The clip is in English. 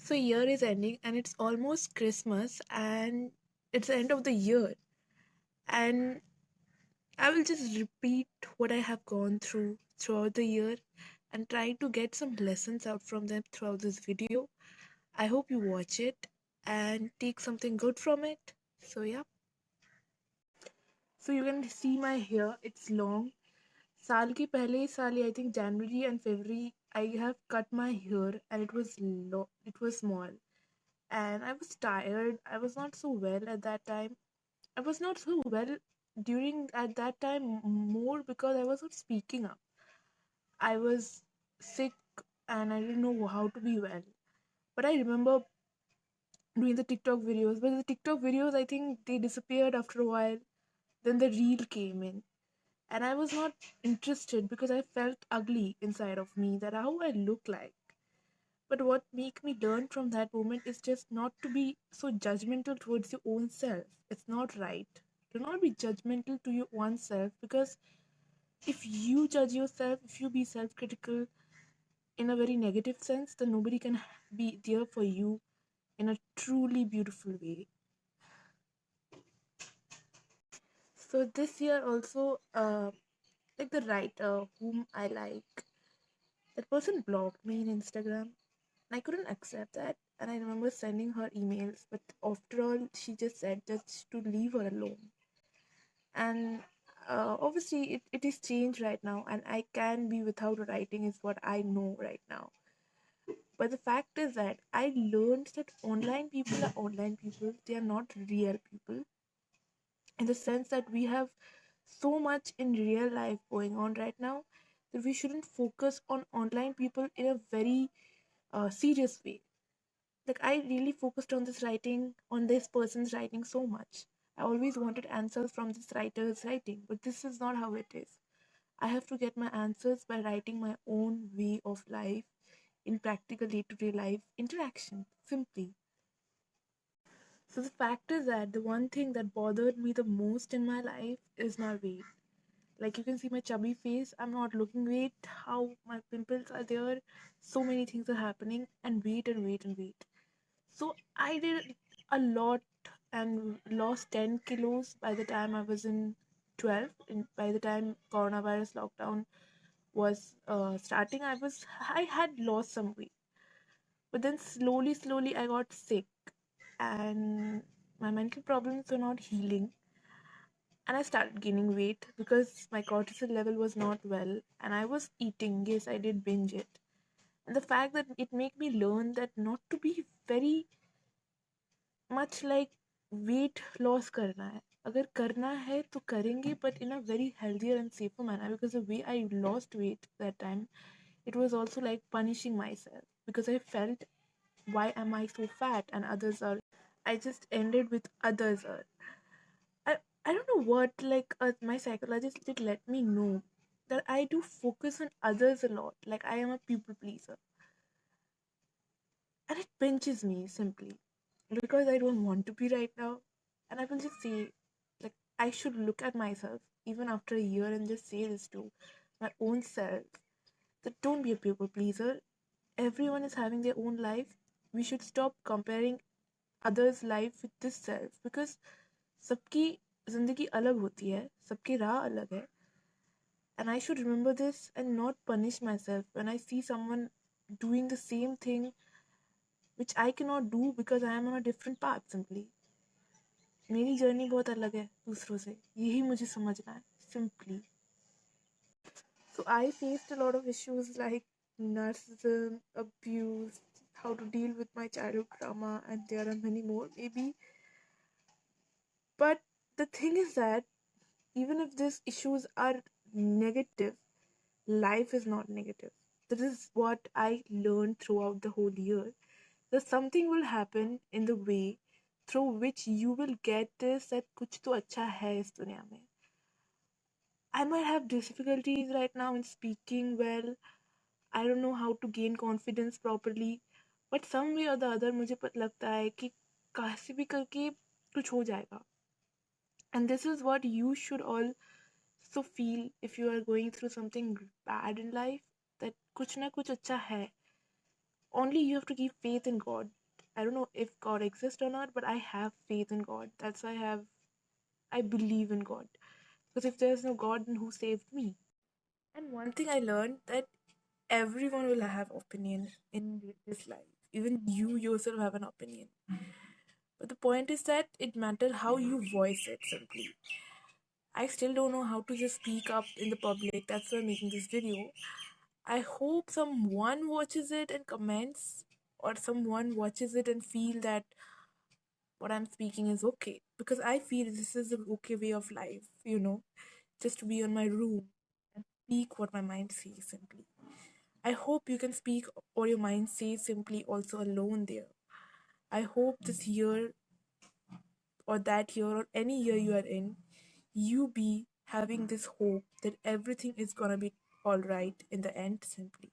So year is ending and it's almost Christmas and it's the end of the year, and I will just repeat what I have gone through throughout the year and try to get some lessons out from them throughout this video. I hope you watch it and take something good from it. So yeah. So you can see my hair, it's long. साल के पहले साल I think January and February I have cut my hair and it was small, and I was tired. I was not so well at that time. I was not so well during at that time more because I was not speaking up. I was sick and I didn't know how to be well. But I remember doing the TikTok videos. But the TikTok videos, I think they disappeared after a while. Then the reel came in. And I was not interested because I felt ugly inside of me that how I look like. But what make me learn from that moment is just not to be so judgmental towards your own self. It's not right. Do not be judgmental to your own self, because if you judge yourself, if you be self-critical in a very negative sense, then nobody can be there for you in a truly beautiful way. So this year also, like the writer whom I like, that person blocked me in Instagram. I couldn't accept that, and I remember sending her emails, but after all, she just said just to leave her alone. And obviously, it is changed right now, and I can be without writing, is what I know right now. But the fact is that I learned that online people are online people, they are not real people, in the sense that we have so much in real life going on right now that we shouldn't focus on online people in a very serious way. Like, I really focused on this writing, on this person's writing so much. I always wanted answers from this writer's writing, but this is not how it is. I have to get my answers by writing my own way of life in practical day-to-day life interaction, simply. So the fact is that the one thing that bothered me the most in my life is my weight. Like, you can see my chubby face, I'm not looking weight, how my pimples are there, so many things are happening, and weight and weight and weight. So I did a lot and lost 10 kilos by the time I was in 12. By the time coronavirus lockdown was starting, I had lost some weight. But then slowly I got sick, and my mental problems were not healing, and I started gaining weight because my cortisol level was not well, and I was eating. Yes, I did binge it. And the fact that it made me learn that not to be very much like weight loss करना है. अगर करना है तो करेंगे, but in a very healthier and safer manner, because the way I lost weight that time, it was also like punishing myself because I felt, why am I so fat and others are. I just ended with others are. I don't know what, like, my psychologist did let me know that I do focus on others a lot. Like, I am a people pleaser, and it pinches me simply because I don't want to be right now. And I will just say, like, I should look at myself even after a year and just say this to my own self, that don't be a people pleaser. Everyone is having their own life. We should stop comparing others' life with this self, because सबकी जिंदगी अलग होती है, सबकी राह अलग है. And I should remember this and not punish myself when I see someone doing the same thing which I cannot do because I am on a different path simply. मेरी जर्नी बहुत अलग है दूसरों से, यही मुझे समझना है simply. So I faced a lot of issues like narcissism, abuse, how to deal with my childhood trauma, and there are many more maybe. But the thing is that even if these issues are negative, life is not negative. This is what I learned throughout the whole year. That something will happen in the way through which you will get this, that कुछ तो अच्छा है इस दुनिया में. I might have difficulties right now in speaking well. I don't know how to gain confidence properly. But some way or the other मुझे लगता है कि कैसे भी करके कुछ हो जाएगा. And this is what you should also feel if you are going through something bad in life, that कुछ ना कुछ अच्छा है. Only you have to keep faith in God. I don't know if God exists or not, but I have faith in God. That's why I believe in God. Because if there's no God, then who saved me? And one thing I learned that everyone will have opinion in this life. Even you yourself have an opinion. But the point is that it matters how you voice it simply. I still don't know how to just speak up in the public. That's why I'm making this video. I hope someone watches it and comments, or someone watches it and feel that what I'm speaking is okay. Because I feel this is the okay way of life, just to be in my room and speak what my mind says simply. I hope you can speak or your mind says simply also alone there. I hope this year or that year or any year you are in, you be having this hope that everything is gonna be alright in the end simply.